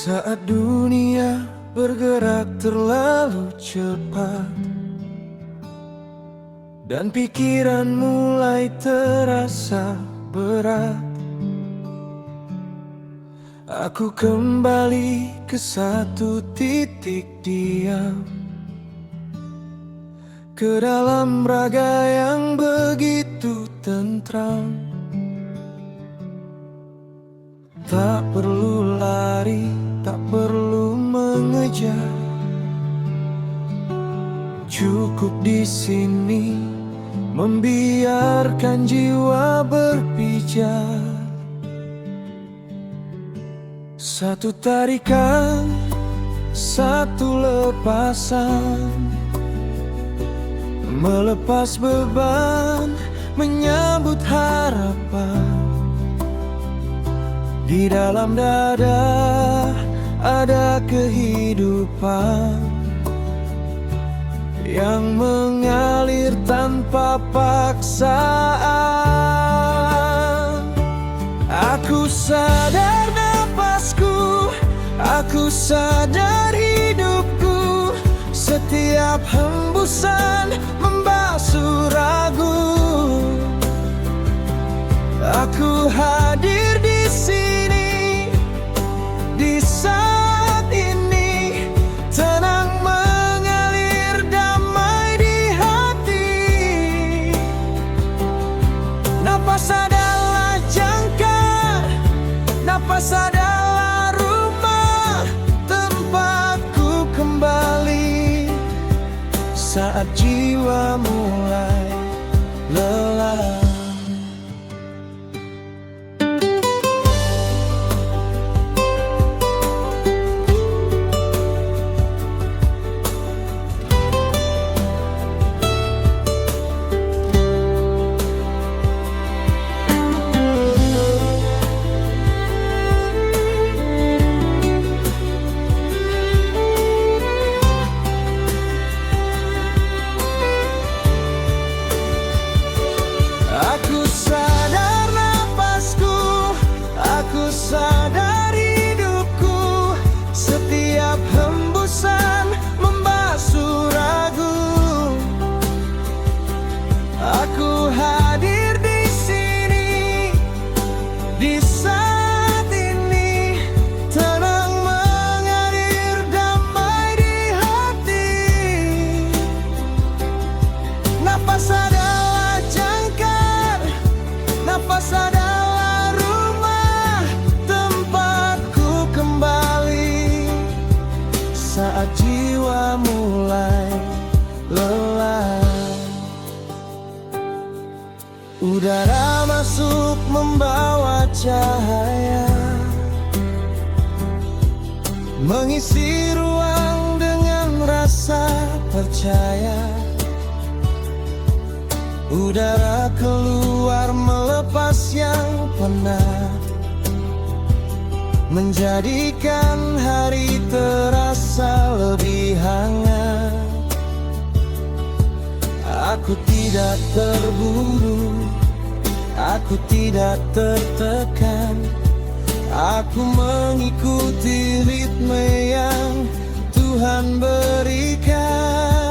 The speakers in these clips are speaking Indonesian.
Saat dunia bergerak terlalu cepat dan pikiran mulai terasa berat, aku kembali ke satu titik diam, ke dalam raga yang begitu tentram. Tak perlu lari, tak perlu mengejar, cukup di sini membiarkan jiwa berpijar. Satu tarikan, satu lepasan, melepas beban, menyambut harapan. Di dalam dada ada kehidupan yang mengalir tanpa paksaan. Aku sadar napasku, aku sadar hidupku, setiap hembusan membasuh ragu. Aku hadir di sini, di saat ini, tenang mengalir damai di hati. Napas adalah jangkar, napas adalah rumah tempatku kembali saat jiwa mulai lelah. Sadar hidupku, setiap hembusan membasuh ragu. Aku hadir di sini, di saat ini, tenang mengalir damai di hati. Napas adalah jangkar, napas adalah saat jiwa mulai lelah. Udara masuk membawa cahaya, mengisi ruang dengan rasa percaya. Udara keluar melepas yang penat, menjadikan hari terasa lebih hangat. Aku tidak terburu, aku tidak tertekan, aku mengikuti ritme yang Tuhan berikan.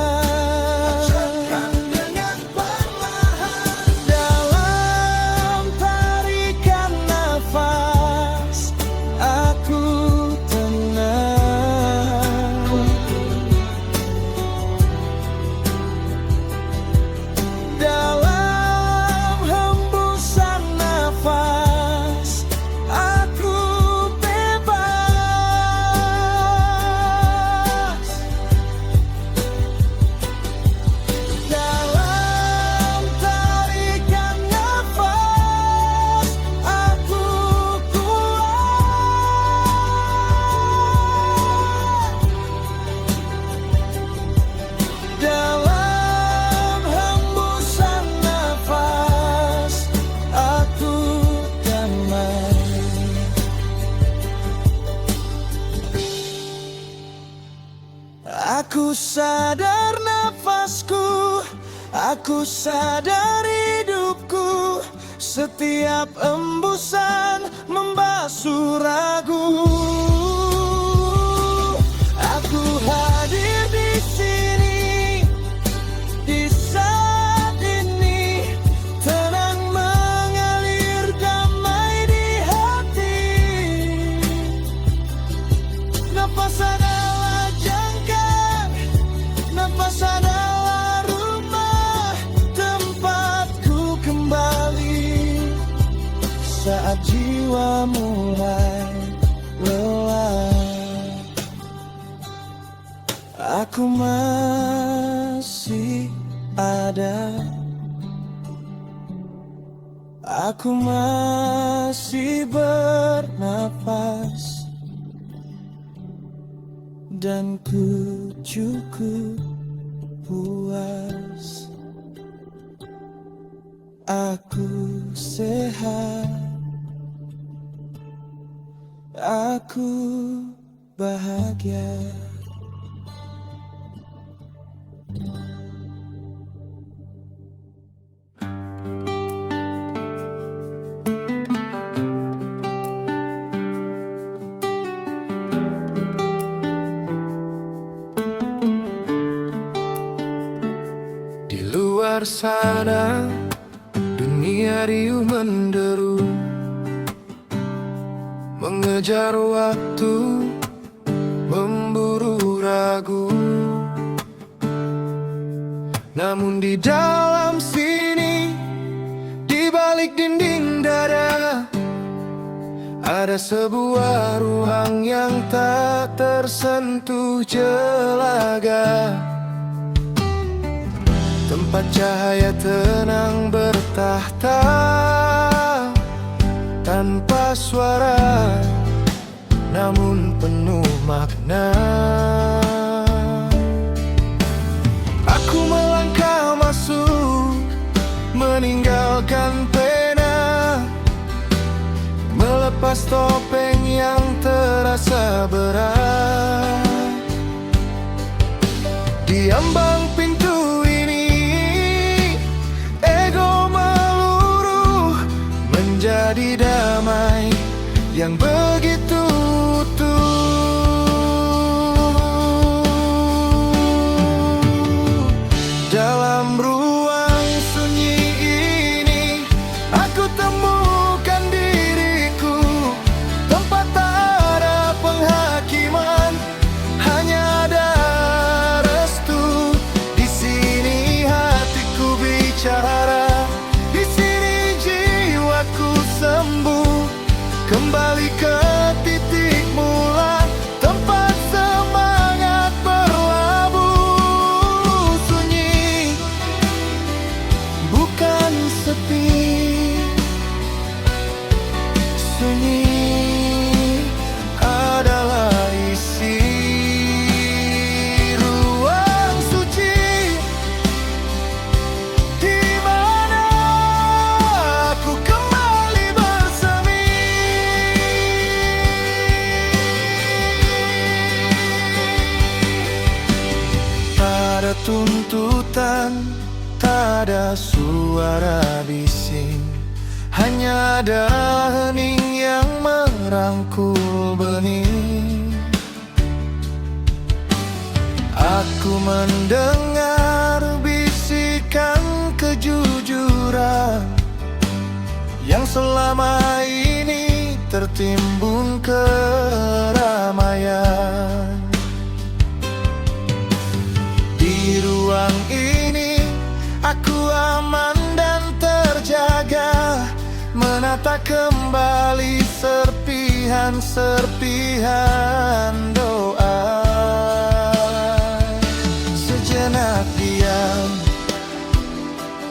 Aku sadar nafasku, aku sadar hidupku, setiap embusan membasuh ragu. Nafas adalah jangkar, nafas adalah rumah tempatku kembali saat jiwa mulai lelah. Aku masih ada, aku masih bernafas, dan ku cukup puas. Aku sehat, aku bahagia. Di luar sana dunia riuh menderu, mengejar waktu, memburu ragu. Namun di dalam sini, di balik dinding dada, ada sebuah ruang yang tak tersentuh jelaga. Tempat cahaya tenang bertahta, tanpa suara, namun penuh makna. Aku melangkah masuk, meninggalkan pena, melepas topeng yang terasa berat. Di ambang pintu ini, ego meluruh menjadi damai yang begitu utuh. Dalam ruang sunyi ini, aku temukan diriku. Tempat tak ada penghakiman, hanya ada restu. Di sini hatiku bicara, di sini jiwaku sembuh. Kembali ke titik mula, tempat semangat berlabuh. Sunyi bukan sepi, sunyi adalah isi ruang suci, di mana aku kembali bersemi. Tak ada tuntutan, tak ada suara bising, hanya ada hening yang merangkul benih. Aku mendengar bisikan kejujuran yang selama ini tertimbun keramaian. Di ruang ini aku aman dan terjaga, menata kembali serpihan-serpihan doa. Sejenak diam,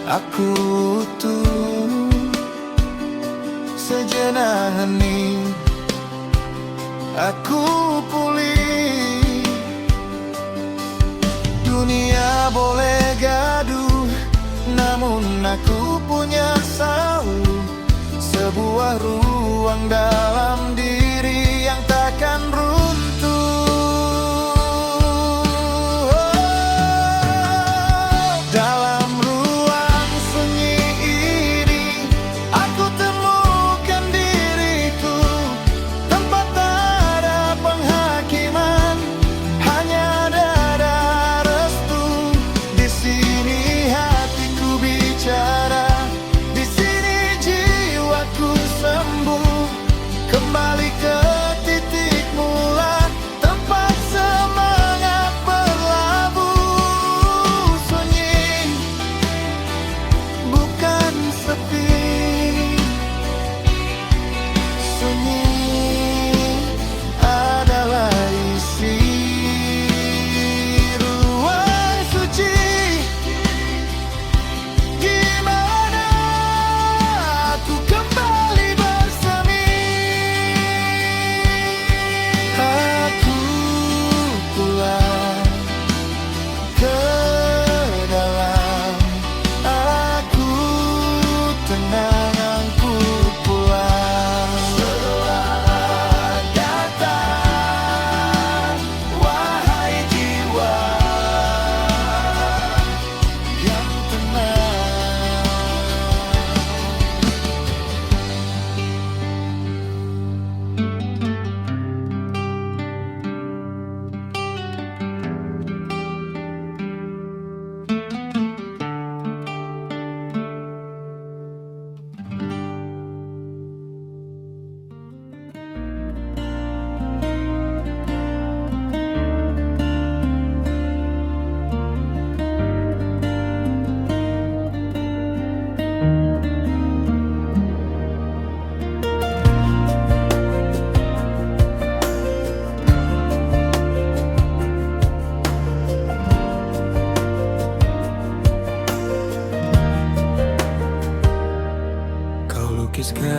aku utuh. Sejenak hening, aku pulih. Dunia boleh gaduh, namun aku punya selalu sebuah ruang dalam diri yang takkan runtuh. Dalam ruang sunyi ini, aku temukan diriku. Tempat tak ada penghakiman, hanya ada restu. Di sini hatiku bicara, di sini jiwaku sembuh. Kembali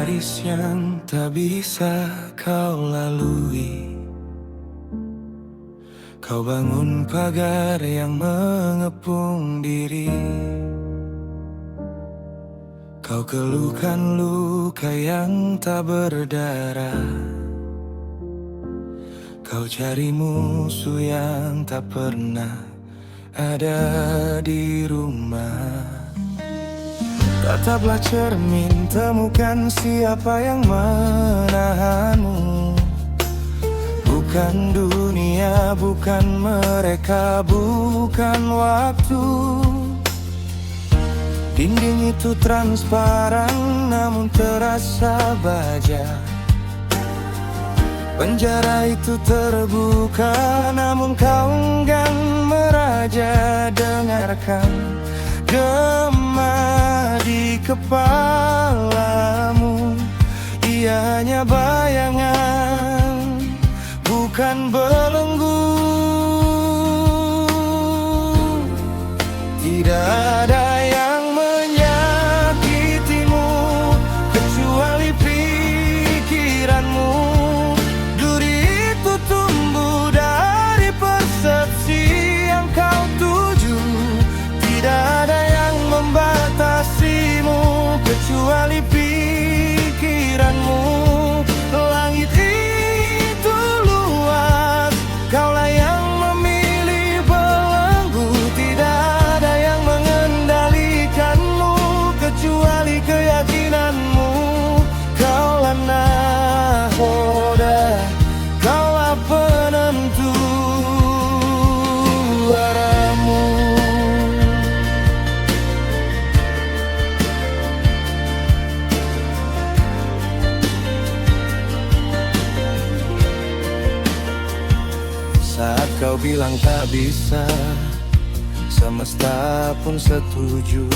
garis yang tak bisa kau lalui. Kau bangun pagar yang mengepung diri. Kau keluhkan luka yang tak berdarah. Kau cari musuh yang tak pernah ada di rumah. Tataplah cermin, temukan siapa yang menahanmu. Bukan dunia, bukan mereka, bukan waktu. Dinding itu transparan namun terasa baja. Penjara itu terbuka namun kau enggan meraja. Dengarkan gema di kepalamu, ia hanya bayangan, bukan belenggu. Tidak ada yang menyakitimu kecuali pikiranmu. Duri itu tumbuh dari persepsi yang kau tuju. Tidak ada yang membatasimu kecuali pikiranmu. Langit itu luas, kaulah yang memilih belenggu. Tidak ada yang mengendalikanmu kecuali keyakinanmu. Kaulah nahoda, kaulah penentu arahmu. Saat kau bilang tak bisa, semesta pun setuju.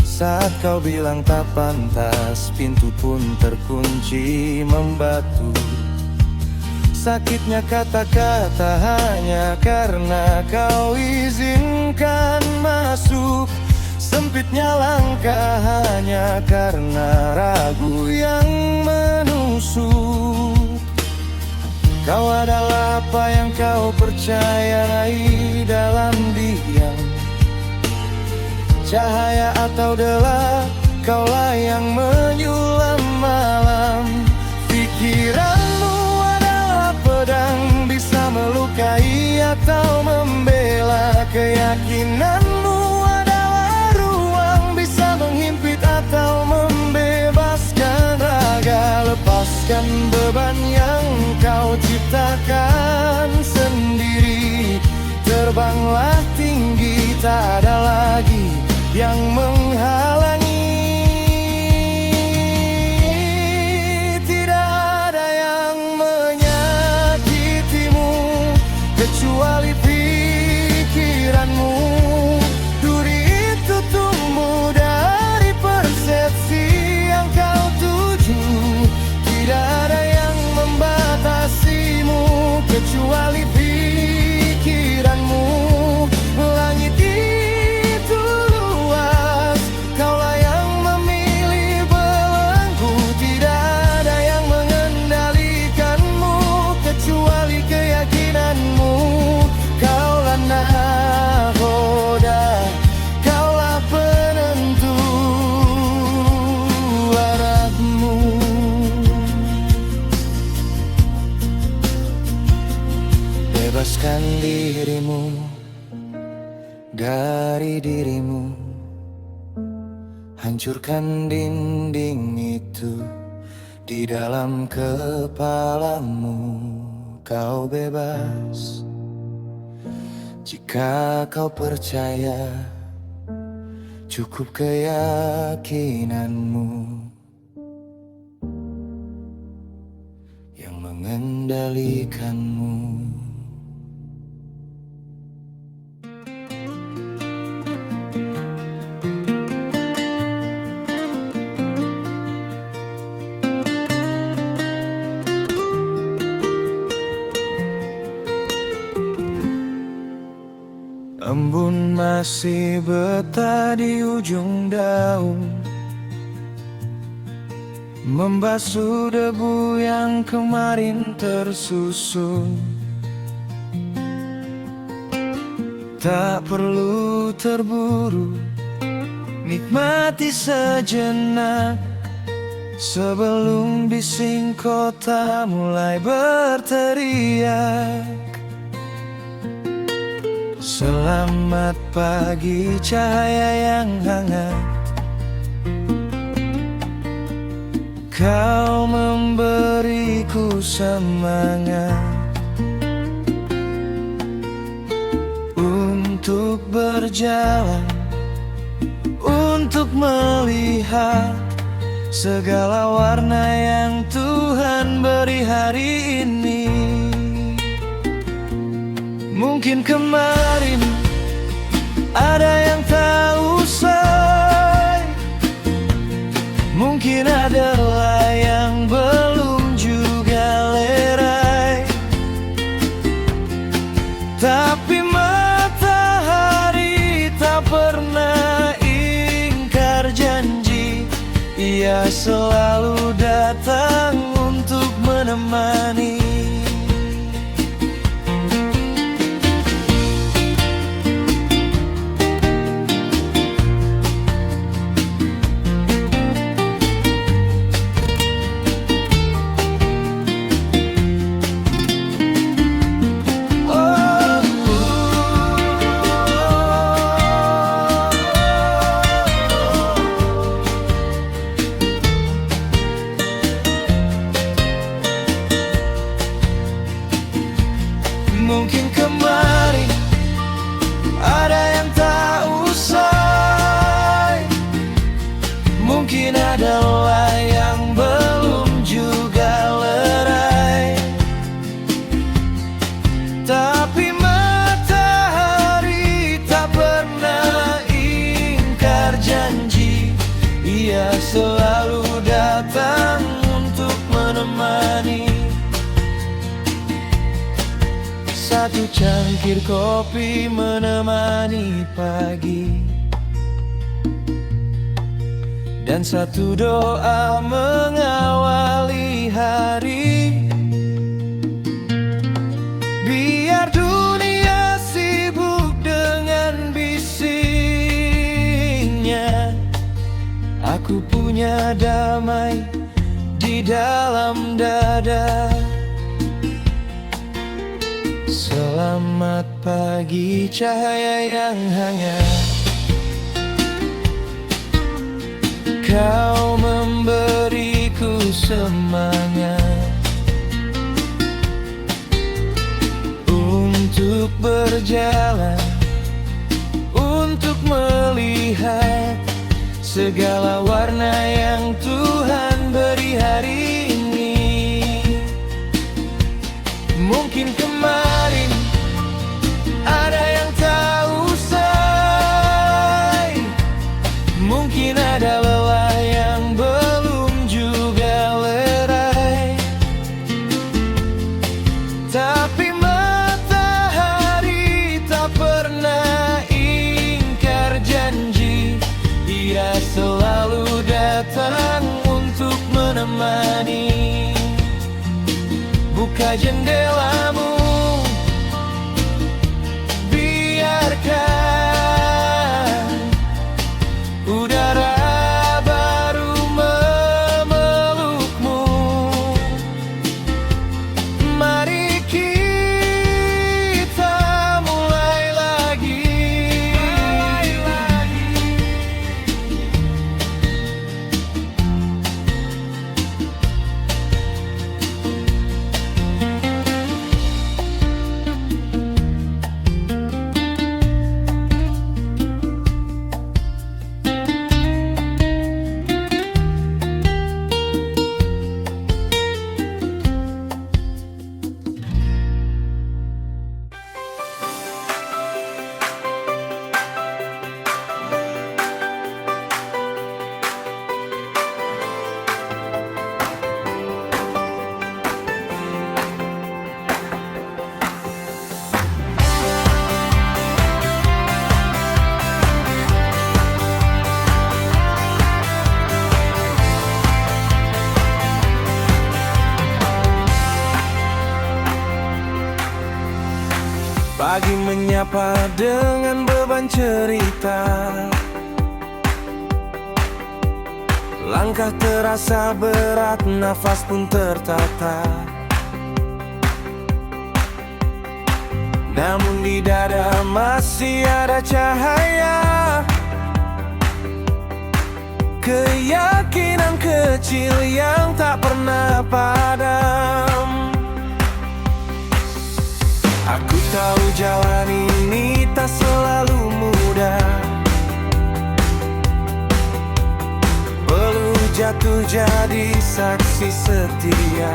Saat kau bilang tak pantas, pintu pun terkunci membatu. Sakitnya kata-kata hanya karena kau izinkan masuk. Sempitnya langkah hanya karena ragu yang menusuk. Kau adalah apa yang kau percayai dalam diam. Cahaya atau delap, kaulah yang menyulam malam. Pikiranmu adalah pedang, bisa melukai atau membela. Keyakinanmu adalah ruang, bisa menghimpit atau membebaskan raga. Lepaskan beban yang kau ciptakan sendiri. Terbanglah tinggi, tak ada lagi yang menghalangi. Tidak ada yang menyakitimu kecuali pikiranmu. Duri itu tumbuh dari persepsi yang kau tuju. Tidak ada yang membatasimu kecuali pikiranmu. Langit itu luas, kaulah yang memilih belenggu. Tidak ada yang mengendalikanmu kecuali keyakinanmu. Kaulah nahoda, kaulah penentu arahmu. Bebaskan dirimu dari dirimu. Hancurkan dinding itu di dalam kepalamu. Kau bebas jika kau percaya, cukup keyakinanmu yang mengendalikanmu. Embun masih betah di ujung daun. membasuh debu yang kemarin tersusun. Tak perlu terburu, nikmati sejenak sebelum bising kota mulai berteriak. Selamat pagi cahaya yang hangat, kau memberiku semangat untuk berjalan, untuk melihat segala warna yang Tuhan beri hari ini. Mungkin kemarin ada yang tak usai, mungkin adalah yang belum juga lerai, tapi matahari tak pernah ingkar janji. Ia selalu datang untuk menemani. Mungkin kemarin ada yang tak usai, mungkin adalah yang belum juga lerai, tapi matahari tak pernah ingkar janji. Ia selalu datang untuk menemani. Satu cangkir kopi menemani pagi, dan satu doa mengawali hari. Biar dunia sibuk dengan bisingnya, aku punya damai di dalam dada. Selamat pagi cahaya yang hangat, kau memberiku semangat untuk berjalan, untuk melihat segala warna yang Tuhan beri hari ini. Mungkin kemarin ada yang tak usai, mungkin ada lelah yang belum juga lerai, tapi matahari tak pernah ingkar janji. Ia selalu datang untuk menemani. Buka jendelamu, biarkan udara baru memelukmu. Mari kita mulai lagi. Pagi menyapa dengan beban cerita, langkah terasa berat, nafas pun tertata. Namun di dada masih ada cahaya, keyakinan kecil yang tak pernah padam. Aku tahu jalan ini tak selalu mudah, perlu jatuh jadi saksi setia.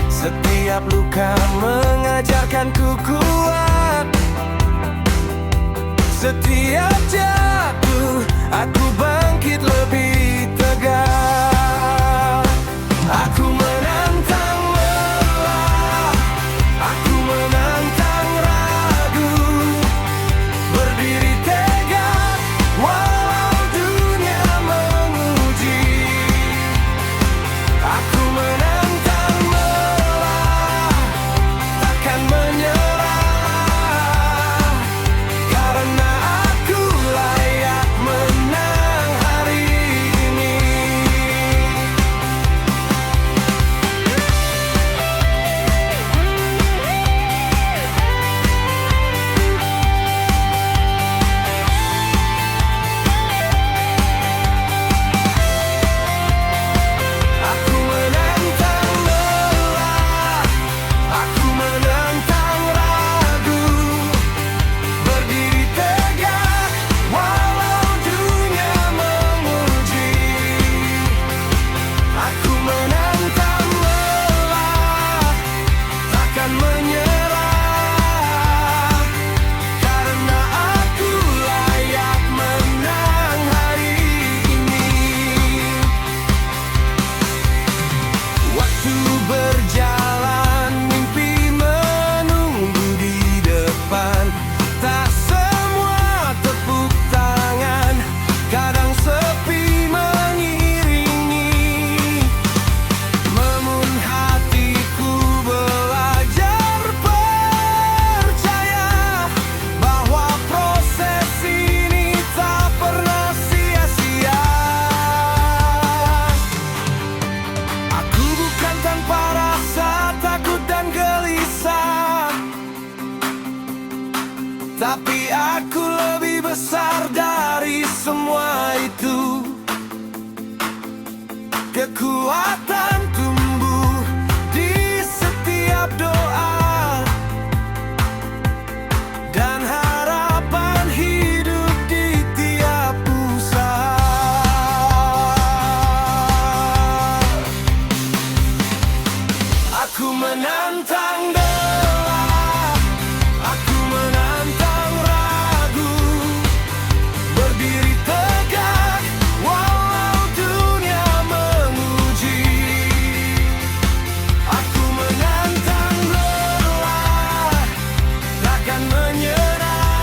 Setiap luka mengajarkanku kuat, setiap jatuh aku bangkit lebih tegar. Aku menantang lelah, aku menantang ragu, berdiri tegak walau dunia menguji. Aku menantang lelah, takkan menyerah, karena aku layak menang hari ini. Aku menantang lelah, aku menantang ragu, berdiri tegak walau dunia menguji. Aku menantang lelah, takkan menyerah, karena aku layak menang hari ini. Waktu berjalan, mimpi menunggu di depan. Tak semua tepuk tangan, kadang sepi mengiringi. Namun hatiku belajar percaya bahwa proses ini tak pernah sia-sia. Aku bukan tanpa rasa takut dan gelisah, tapi aku lebih besar dari semua itu. Kekuatan tumbuh di setiap doa, dan harapan hidup di tiap usaha. Aku menantang lelah, aku menantang ragu, berdiri tegak walau dunia menguji. Aku menantang lelah, takkan menyerah,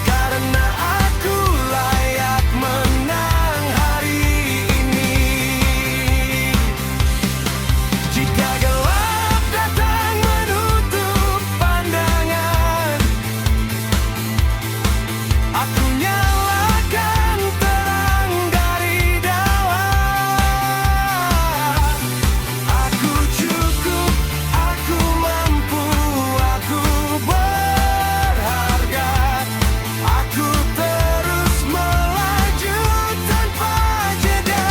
karena aku layak menang hari ini. Jika gelap datang menutup pandangan, aku nyalakan terang dari dalam. Aku cukup, aku mampu, aku berharga. Aku terus melaju tanpa jeda.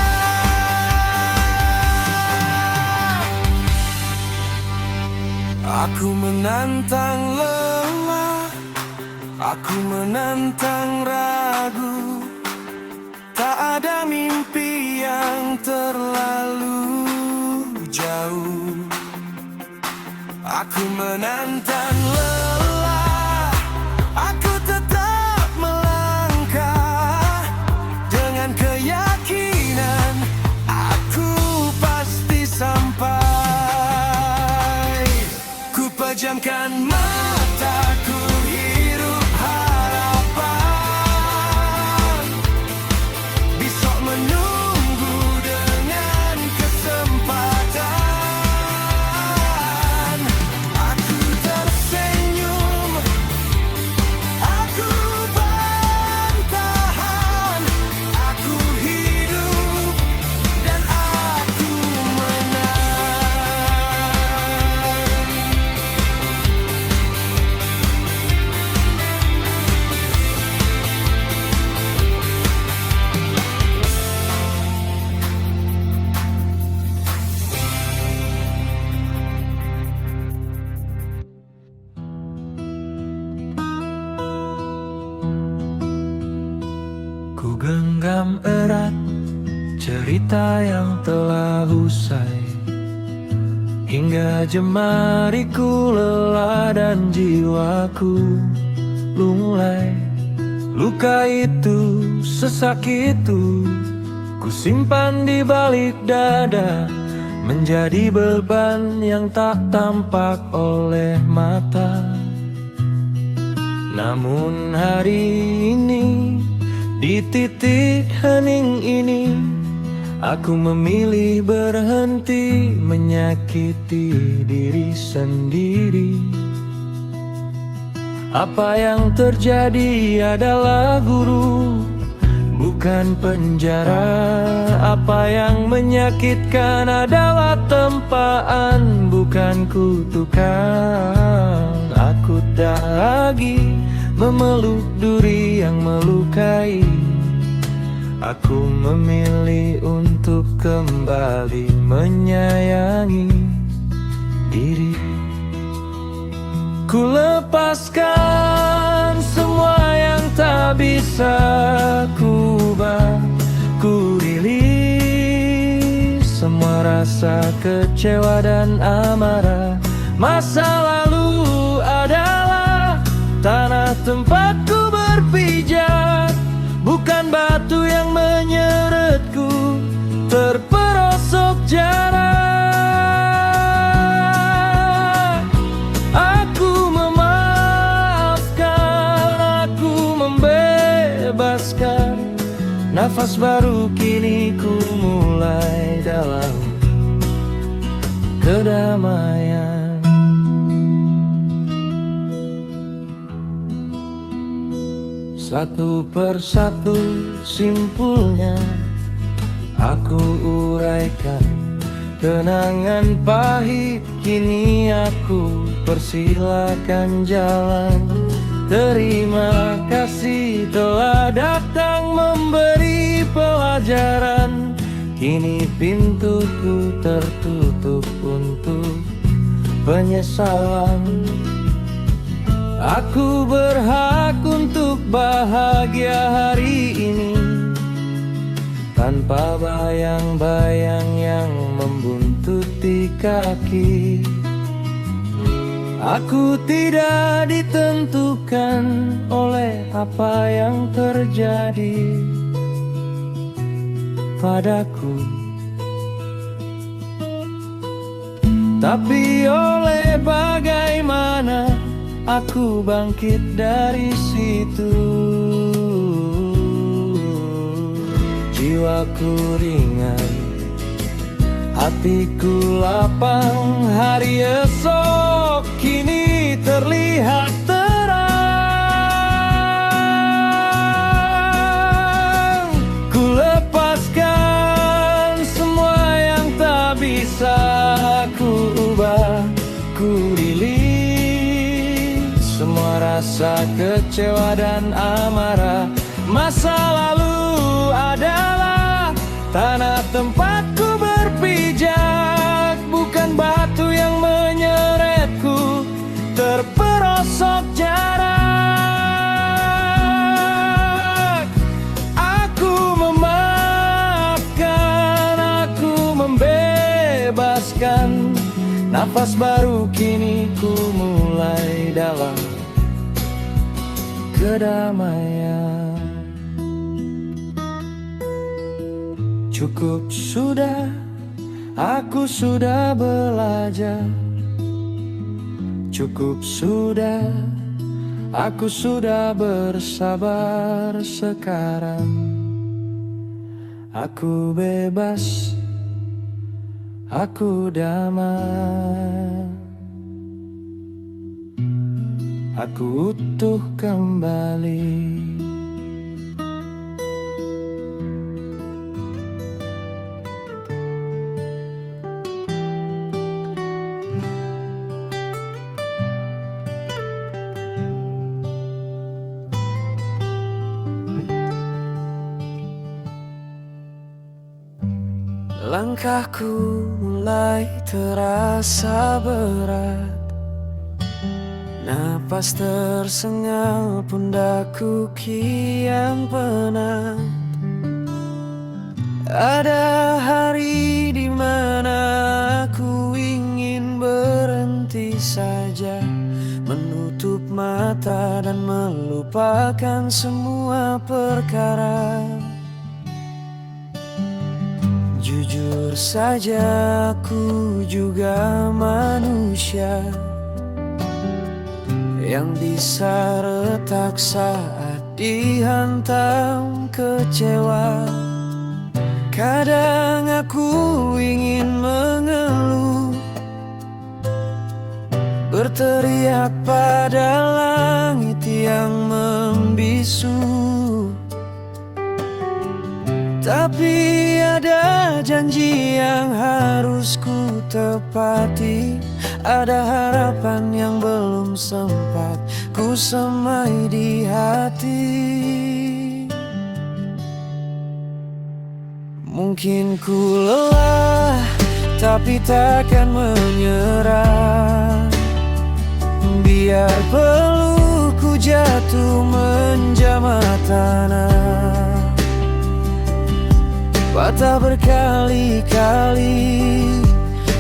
Aku menantang lelah, aku menantang ragu, tak ada mimpi yang terlalu jauh. Aku menantang lelah, aku tetap melangkah dengan keyakinan aku pasti sampai. Ku pejamkan mataku, hirup harapan, besok menunggu dengan kesempatan. dalam erat cerita yang telah usai, hingga jemariku lelah dan jiwaku lunglai. Luka itu, sesak itu, ku simpan di balik dada, menjadi beban yang tak tampak oleh mata. Namun hari ini, di titik hening ini, aku memilih berhenti menyakiti diri sendiri. Apa yang terjadi adalah guru, bukan penjara. Apa yang menyakitkan adalah tempaan, bukan kutukan. Aku tak lagi memeluk duri yang melukai. Aku memilih untuk kembali menyayangi diri. Ku lepaskan semua yang tak bisa ku ubah. Ku rilis semua rasa kecewa dan amarah. Masa lalu adalah tanah tempatku berpijak, bukan batu yang menyeretku terperosok jarak. Aku memaafkan, aku membebaskan. Nafas baru kini ku mulai dalam kedamaian. Satu persatu simpulnya aku uraikan. Kenangan pahit kini aku persilakan jalan. Terima kasih telah datang memberi pelajaran. Kini pintuku tertutup untuk penyesalan. Aku berhak untuk bahagia hari ini, tanpa bayang-bayang yang membuntuti kaki. Aku tidak ditentukan oleh apa yang terjadi padaku, tapi oleh bagaimana aku bangkit dari situ. Jiwaku ringan, hatiku lapang. Hari esok kini terlihat terang. Ku lepaskan semua yang tak bisa aku ubah. Ku rilis semua rasa kecewa dan amarah. Masa lalu adalah tanah tempatku berpijak, bukan batu yang menyeretku terperosok jarak. Aku memaafkan, aku membebaskan. Nafas baru kini ku mulai dalam kedamaian. Cukup sudah, aku sudah belajar. Cukup sudah, aku sudah bersabar. Sekarang aku bebas, aku damai. Aku utuh kembali. Langkahku mulai terasa berat. Napas tersengal, pundakku kian penat. Ada hari di mana aku ingin berhenti saja, menutup mata dan melupakan semua perkara. Jujur saja aku juga manusia yang bisa retak saat dihantam kecewa. Kadang aku ingin mengeluh, berteriak pada langit yang membisu. Tapi ada janji yang harus ku tepati, ada harapan yang belum sempat ku semai di hati. Mungkin ku lelah, tapi takkan menyerah. Biar pelukku jatuh menjamah tanah, patah berkali-kali,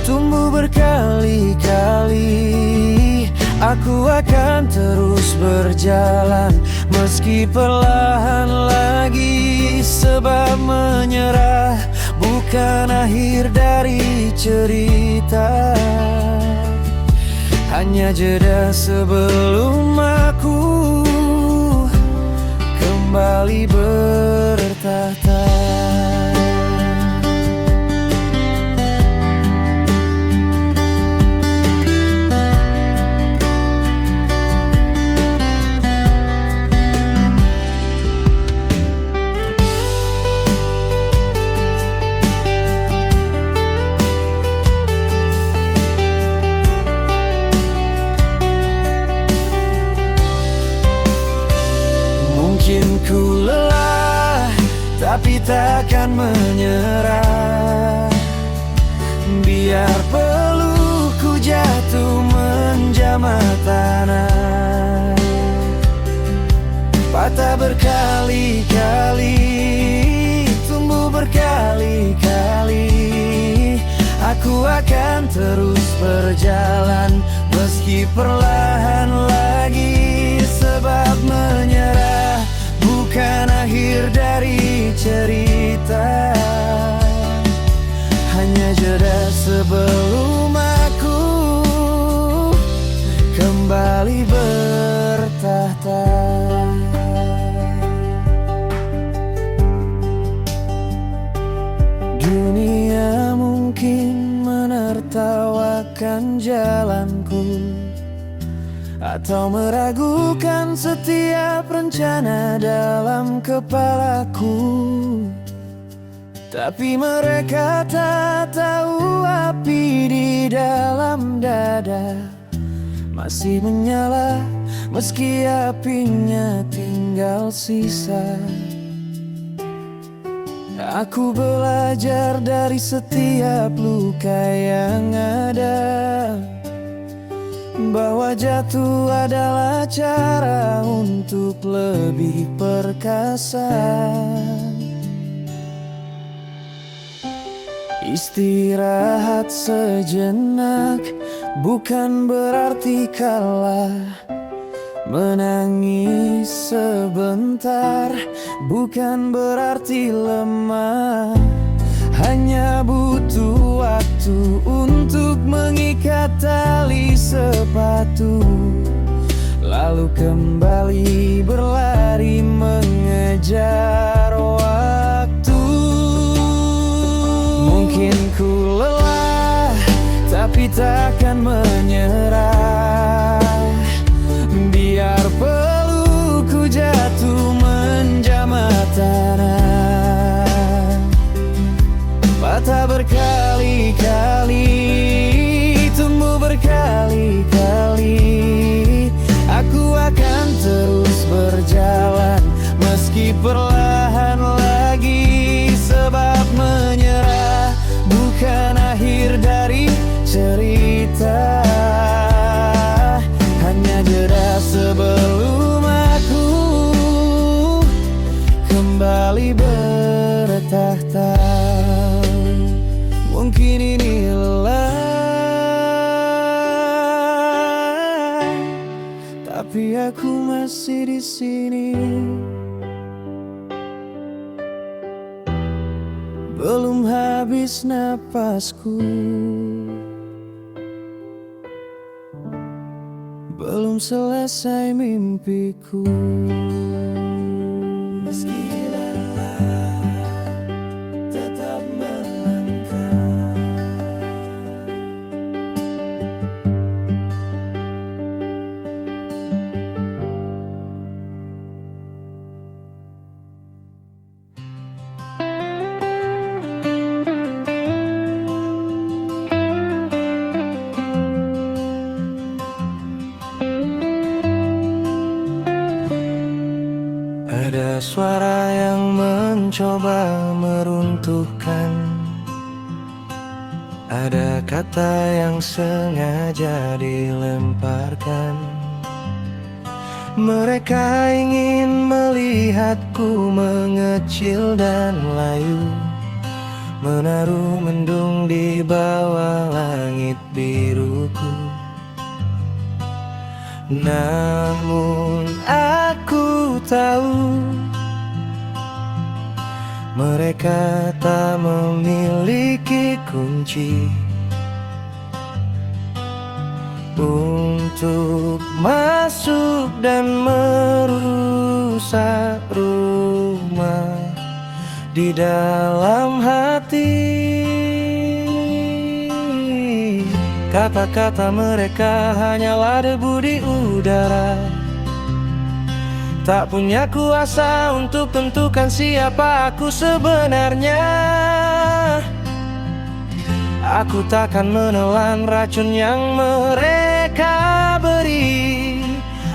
tumbuh berkali-kali. Aku akan terus berjalan meski perlahan lagi. Sebab menyerah bukan akhir dari cerita, hanya jeda sebelum aku kembali bertahta. Mungkin ku lelah, tapi takkan menyerah. Biar pelukku jatuh menjamah tanah, patah berkali-kali, tumbuh berkali-kali. Aku akan terus berjalan meski perlahan lagi. Sebab menyerah bukan akhir dari cerita, hanya jeda sebelum aku kembali bertahta. Dunia mungkin menertawakan jalanku, atau meragukan setiap rencana dalam kepalaku. Tapi mereka tak tahu api di dalam dada masih menyala, meski apinya tinggal sisa. Aku belajar dari setiap luka yang ada, bahwa jatuh adalah cara untuk lebih perkasa. Istirahat sejenak bukan berarti kalah. Menangis sebentar bukan berarti lemah. Hanya butuh waktu untuk mengikat tali sepatu, lalu kembali berlari mengejar waktu. Mungkin ku lelah, tapi takkan menyerah. Biar pelukku jatuh menjamah tanah, patah berkali-kali, tumbuh berkali-kali. Aku akan terus berjalan meski perlahan lagi. Sebab menyerah bukan akhir dari cerita, tapi aku masih di sini. Belum habis napasku, belum selesai mimpiku. Meski lelah, tetap melangkah. Ada suara yang mencoba meruntuhkan, ada kata yang sengaja dilemparkan. Mereka ingin melihatku mengecil dan layu, menaruh mendung di bawah langit biruku. Namun aku tahu mereka tak memiliki kunci untuk masuk dan merusak rumah di dalam hati. Kata-kata mereka hanyalah debu di udara, tak punya kuasa untuk tentukan siapa aku sebenarnya. Aku takkan menelan racun yang mereka beri.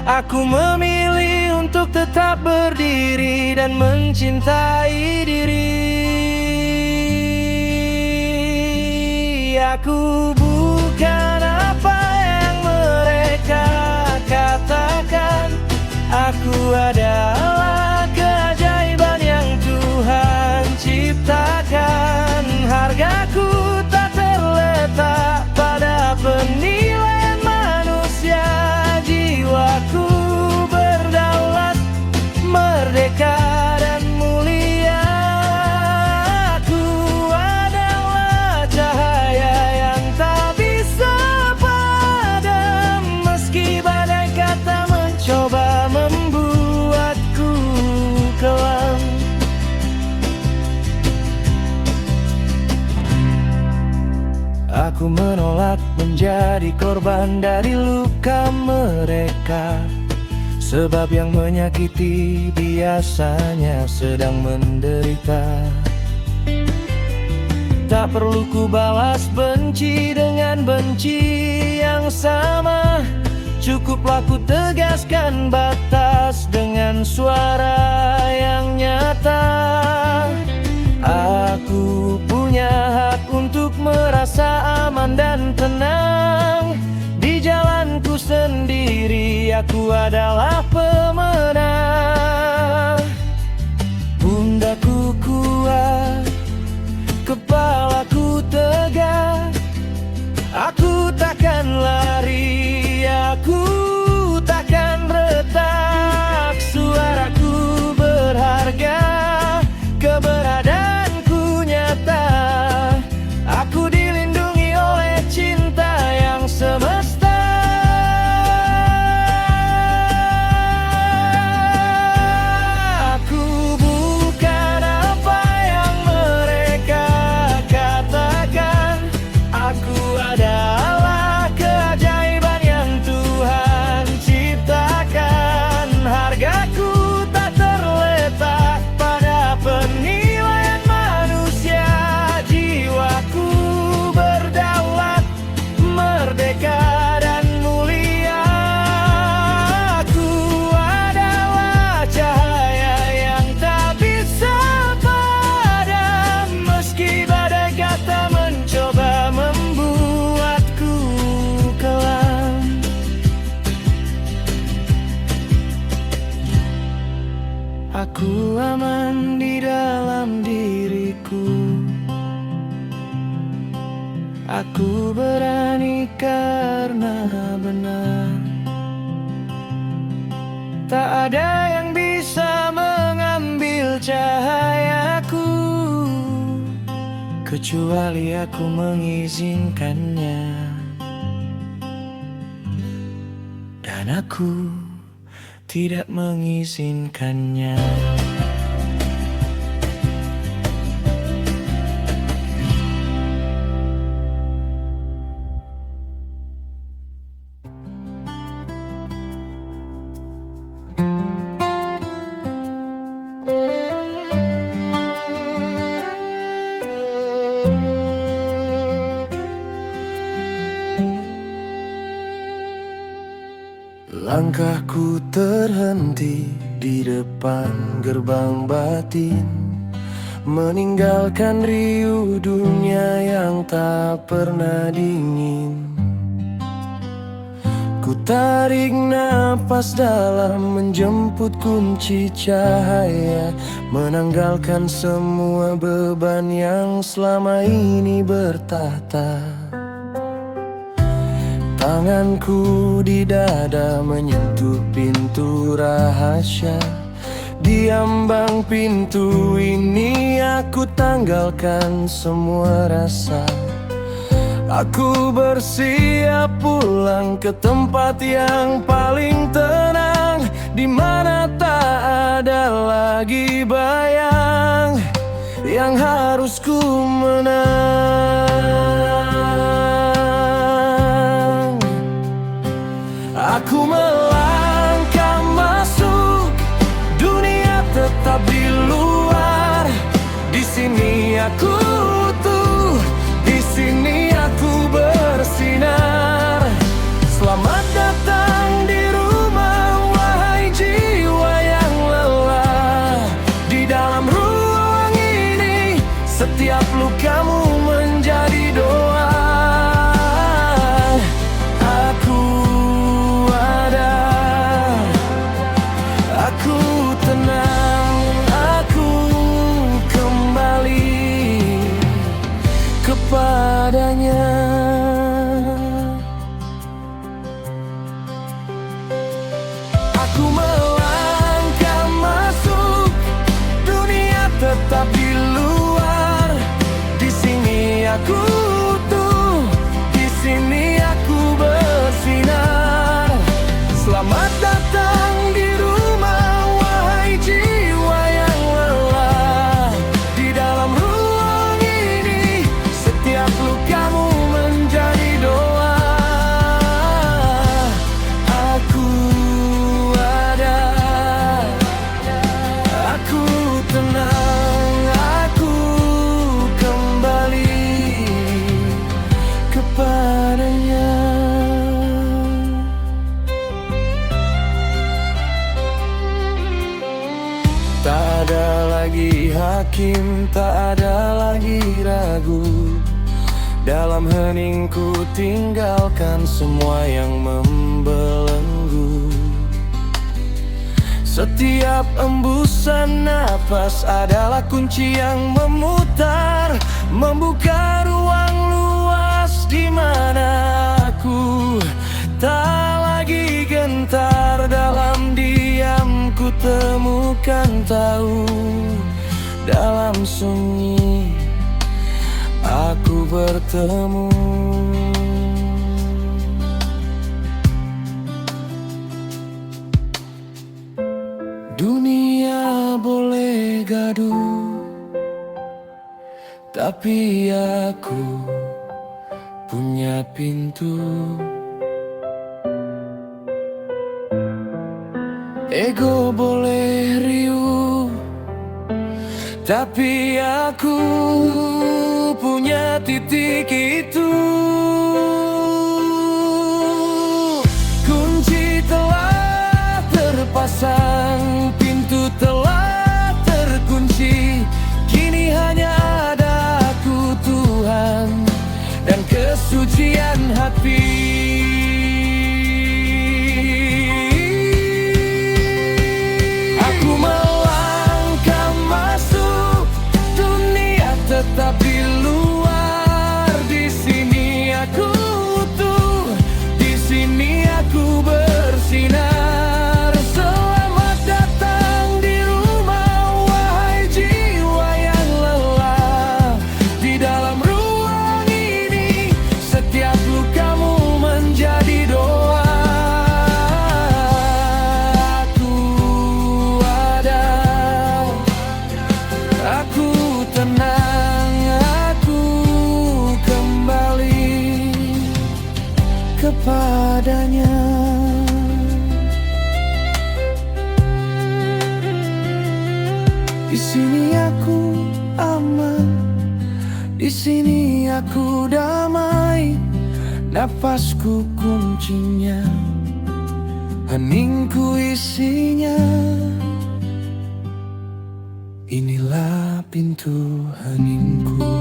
Aku memilih untuk tetap berdiri dan mencintai diri. Aku bukan apa yang mereka katakan. Aku adalah keajaiban yang Tuhan ciptakan. Hargaku tak terletak pada penilaian manusia. Jiwaku berdaulat, merdeka dan mulia. Aku adalah cahaya yang tak bisa padam, meski badai kata mencoba membuatku kelam. Aku menolak menjadi korban dari luka mereka, sebab yang menyakiti biasanya sedang menderita. Tak perlu ku balas benci dengan benci yang sama. Cukuplah ku tegaskan batas dengan suara yang nyata. Aku punya hak untuk merasa aman dan tenang di jalanku sendiri. Aku adalah pemenang. Pundaku kuat, kepalaku tegak. Aku takkan lari, aku takkan retak. Suaraku berharga, keberadaanku nyata. Aku dilindungi oleh cinta yang semesta. Aku bukan apa yang mereka katakan. Aku adalah keajaiban yang Tuhan ciptakan. Hargaku tak terletak pada penilaian manusia. Jiwaku berdaulat, merdeka dan mulia. Aku adalah cahaya yang tak bisa padam, meski badai kata mencoba membuatku kelam. Aku aman di dalam diriku. Aku berani katakan Tak ada yang bisa mengambil cahayaku kecuali aku mengizinkannya. Dan aku tidak mengizinkannya. Langkahku terhenti di depan gerbang batin, meninggalkan riuh dunia yang tak pernah dingin. Ku tarik napas dalam menjemput kunci cahaya, menanggalkan semua beban yang selama ini bertahta. Tanganku di dada menyentuh pintu rahasia. Di ambang pintu ini aku tanggalkan semua rasa. Aku bersiap pulang ke tempat yang paling tenang, di mana tak ada lagi bayang yang harus ku menang. Aku melangkah masuk, dunia tetap di luar. Di sini aku utuh, di sini aku bersinar. Selamat datang di rumah, wahai jiwa yang lelah. Di dalam ruang ini, setiap lukamu menjadi doa. Padanya aku melangkah masuk, dunia tetap di luar. Di sini aku utuh, di sini aku bersinar. Selamat datang di rumah, wahai jiwa yang lelah. Di dalam ruang ini, setiap lukamu menjadi doa. Aku ada, aku tenang, aku kembali kepadanya. Tak ada lagi hakim, tak ada lagi ragu. Dalam heningku tinggalkan semua yang membelenggu. Setiap embusan napas adalah kunci yang memutar, membuka ruang luas di mana aku tak lagi gentar. Dalam diam ku temukan tahu, dalam sunyi aku bertemu. Dunia boleh gaduh, tapi aku punya pintu. Ego boleh riuh, tapi aku punya titik itu. Kunci telah terpasang, pintu telah terkunci. Kini hanya ada aku, Tuhan, dan kesucian hati. Aku melangkah masuk, dunia tetap di luar. Di kepadanya. Di sini aku aman, di sini aku damai. Nafasku kuncinya, heningku isinya. Inilah pintu heningku.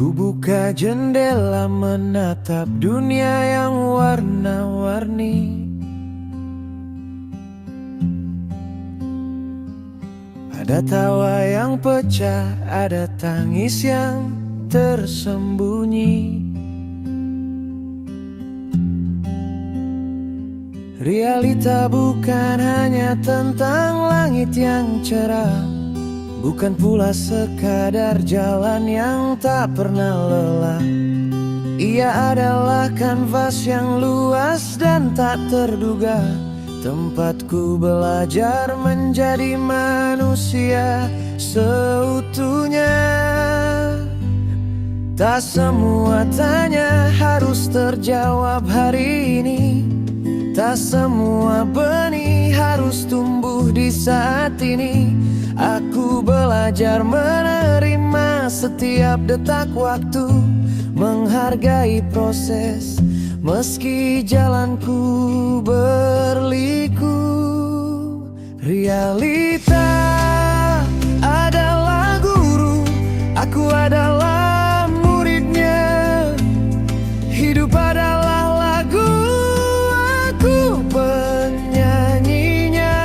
Ku buka jendela menatap dunia yang warna-warni. Ada tawa yang pecah, ada tangis yang tersembunyi. Realita bukan hanya tentang langit yang cerah, bukan pula sekadar jalan yang tak pernah lelah. Ia adalah kanvas yang luas dan tak terduga, tempatku belajar menjadi manusia seutuhnya. Tak semua tanya harus terjawab hari ini, tak semua benih harus tumbuh di saat ini. Aku belajar menerima setiap detak waktu, menghargai proses meski jalanku berliku. Realita adalah guru, aku adalah muridnya. Hidup adalah lagu, aku penyanyinya.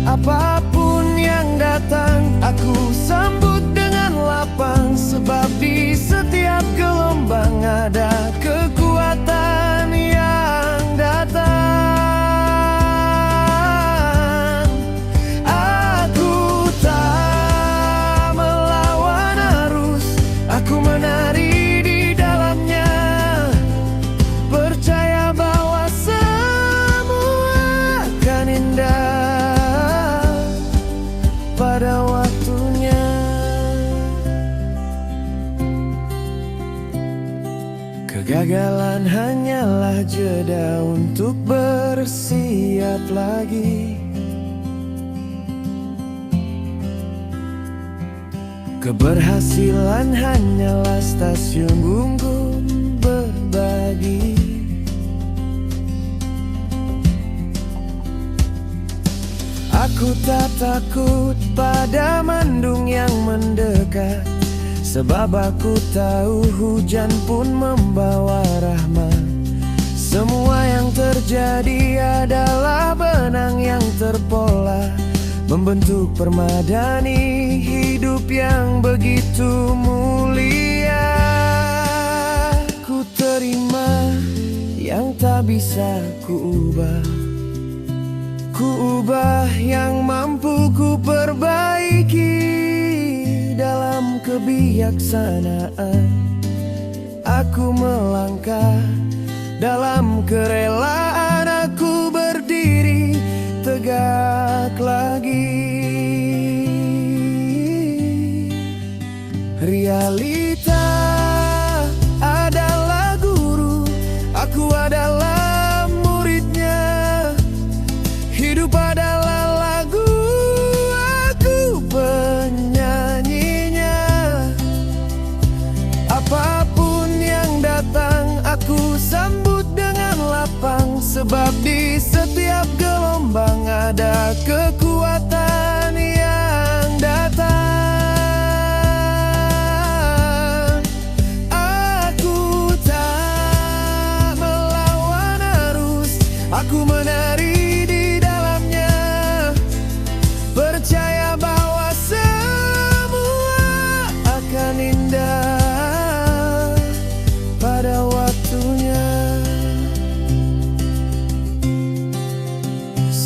Apapun yang datang, aku sambut dengan lapang. Sebab di setiap gelombang ada kekuatan yang datang. Aku tak melawan arus, aku menari di dalamnya. Percaya bahwa semua akan indah pada waktunya. Kegagalan hanyalah jeda untuk bersiap lagi. Keberhasilan hanyalah stasiun gunung berbagi. Aku tak takut pada mendung yang mendekat, sebab aku tahu hujan pun membawa rahmat. Semua yang terjadi adalah benang yang terpola, membentuk permadani hidup yang begitu mulia. Ku terima yang tak bisa ku ubah, ku ubah yang mampu ku perbaiki. Dalam kebijaksanaan aku melangkah, dalam kerelaan aku berdiri tegak lagi. Realita adalah guru, aku adalah muridnya. Hidup adalah lagu, aku penyanyinya. Apapun yang datang, aku sambut dengan lapang. Sebab di setiap gelombang ada kekuatan yang datang. Aku tak melawan arus, aku menari di dalamnya. Percaya bahwa semua akan indah pada waktunya.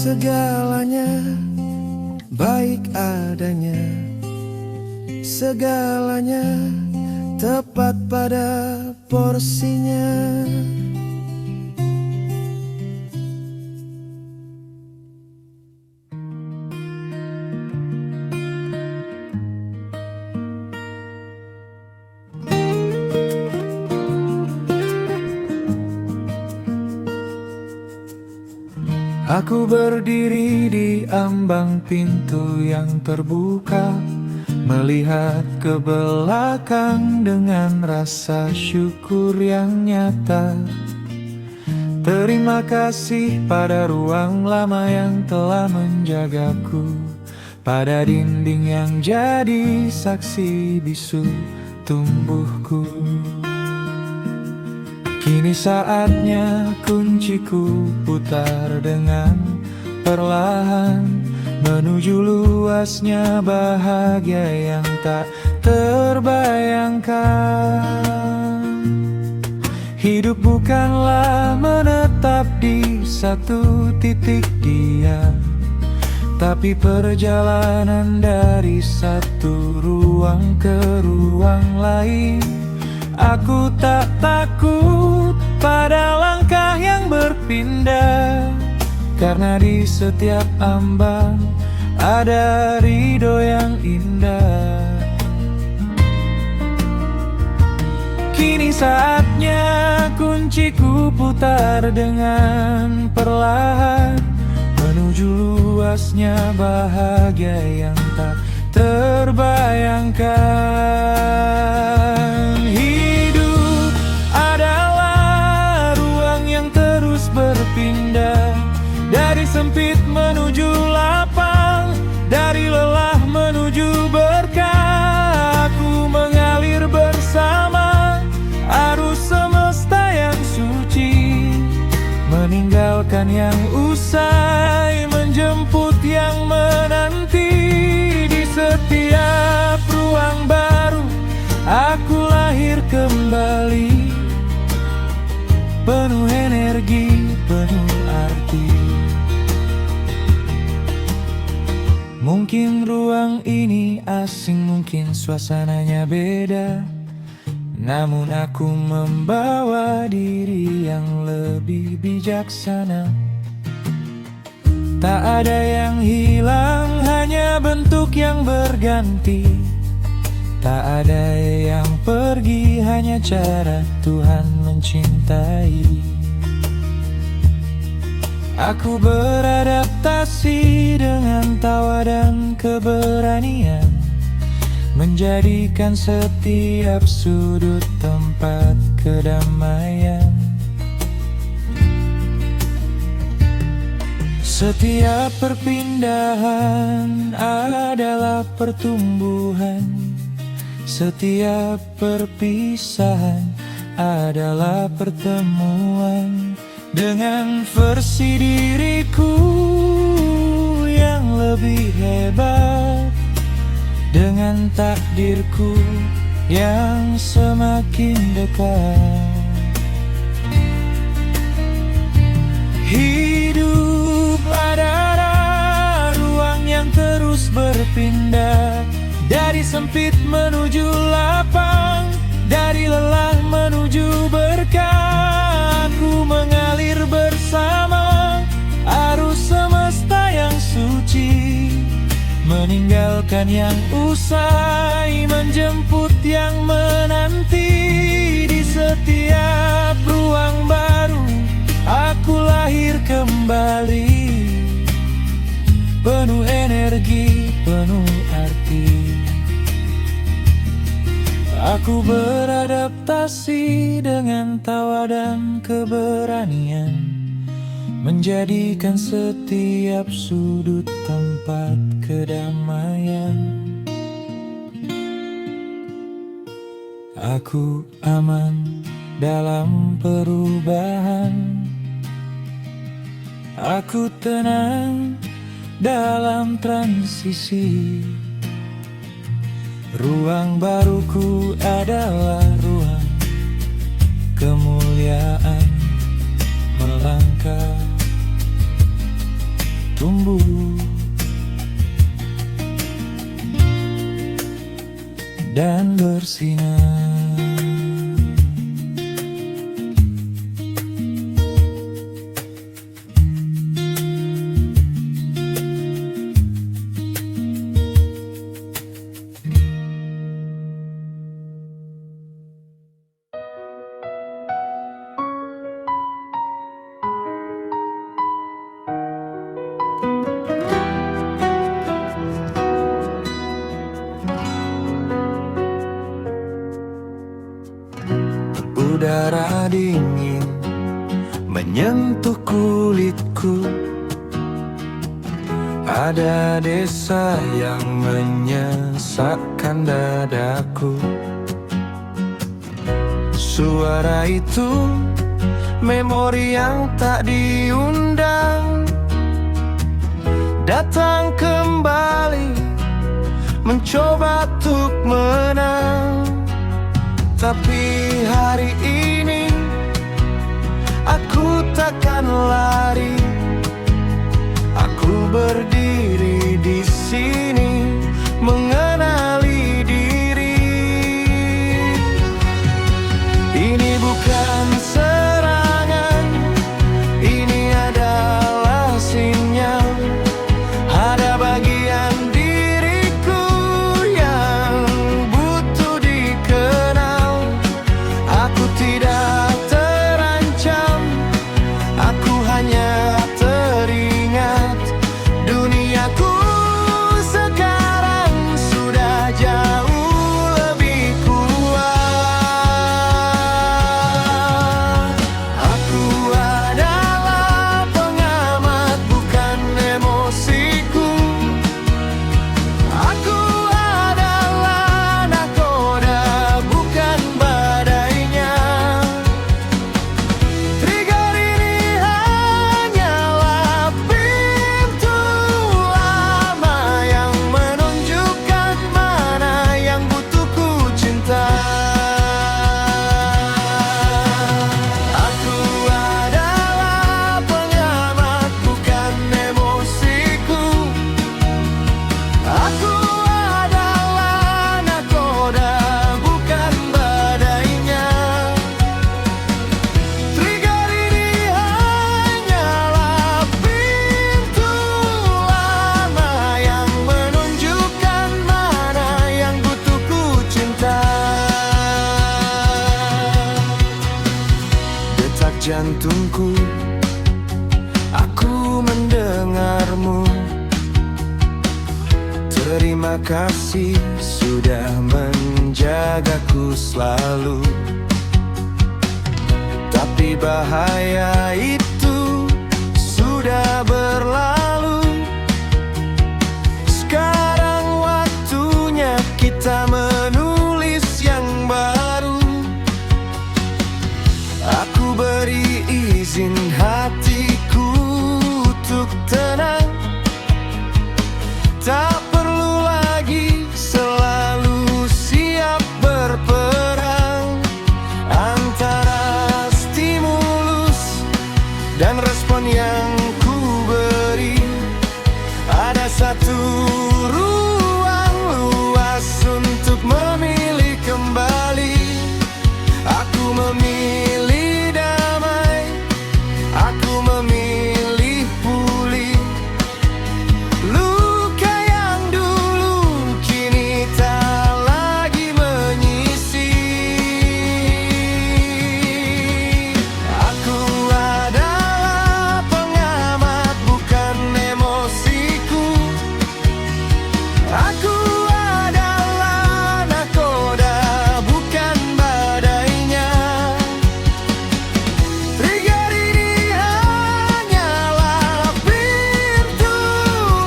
Segalanya adanya, segalanya tepat pada porsinya. Aku berdiri di ambang pintu yang terbuka, melihat ke belakang dengan rasa syukur yang nyata. Terima kasih pada ruang lama yang telah menjagaku, pada dinding yang jadi saksi bisu tumbuhku. Kini saatnya kunciku putar dengan perlahan, menuju luasnya bahagia yang tak terbayangkan. Hidup bukanlah menetap di satu titik diam, tapi perjalanan dari satu ruang ke ruang lain. Aku tak takut pada langkah yang berpindah, karena di setiap ambang ada ridho yang indah. Kini saatnya kunciku putar dengan perlahan, menuju luasnya bahagia yang tak terbayangkan. Berpindah dari sempit menuju lapang, dari lelah menuju berkah. Aku mengalir bersama arus semesta yang suci, meninggalkan yang usai, menjemput yang menanti. Di setiap ruang baru aku lahir kembali, penuh energi, penuh arti. Mungkin ruang ini asing, mungkin suasananya beda, namun aku membawa diri yang lebih bijaksana. Tak ada yang hilang, hanya bentuk yang berganti. Tak ada yang pergi, hanya cara Tuhan mencintai. Aku beradaptasi dengan tawa dan keberanian, menjadikan setiap sudut tempat kedamaian. Setiap perpindahan adalah pertumbuhan, setiap perpisahan adalah pertemuan dengan versi diriku yang lebih hebat, dengan takdirku yang semakin dekat. Hidup adalah ruang yang terus berpindah, dari sempit menuju lapang, dari lelah menuju berkah. Aku mengalir bersama arus semesta yang suci, meninggalkan yang usai, menjemput yang menanti. Di setiap ruang baru aku lahir kembali, penuh energi, penuh arti. Aku beradaptasi dengan tawa dan keberanian, menjadikan setiap sudut tempat kedamaian. Aku aman dalam perubahan, aku tenang dalam transisi. Ruang baruku adalah ruang kemuliaan, melangkah, tumbuh. dan bersinar. Udara dingin menyentuh kulitku. Ada desa yang menyesakkan dadaku. Suara itu memori yang tak diundang, datang kembali mencoba untuk menang. Tapi hari ini aku takkan lari. Aku berdiri di sini mengenali diri. Ini bukan serangan, ini adalah sinyal. Ada bagian diriku yang butuh dikenal. Aku tidak terancam, aku hanya teringat. Duniaku sekarang sudah jauh lebih kuat. Aku adalah pengamat, bukan emosiku. Aku adalah nakoda, bukan badainya. Trigger ini hanyalah pintu lama yang menunjukkan mana yang butuh ku cinta. Aku adalah pengamat, bukan emosiku. Aku adalah nakoda, bukan badainya. Trigger ini hanyalah pintu lama yang menunjukkan mana yang butuh ku cinta. Detak jantungku, aku mendengarmu. Terima kasih sudah menjagaku selalu. Tapi bahaya itu sudah berlalu. Sekarang waktunya kita menulis yang baru. Aku beri izin hatiku untuk tenang. Tak perlu lagi selalu siap berperang. Antara stimulus dan respon yang ku beri, ada satu ruang luas untuk memilih kembali. Aku memilih damai, aku memilih pulih. Luka yang dulu kini tak lagi menyisi. Aku adalah pengamat, bukan emosiku. Aku adalah nakoda, bukan badainya. Trigger ini hanyalah pintu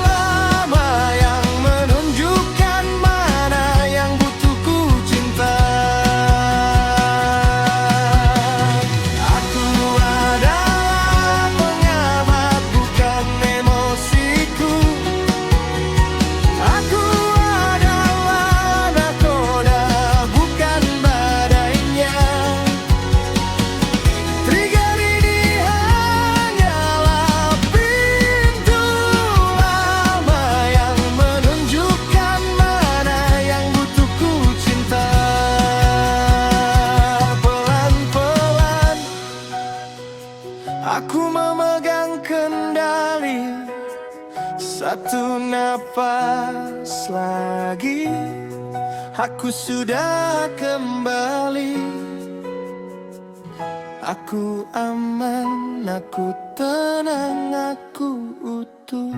lama yang menunjukkan mana yang butuh ku cinta. Aku adalah pengamat, bukan emosiku. Aku nafas lagi, aku sudah kembali. Aku aman, aku tenang, aku utuh.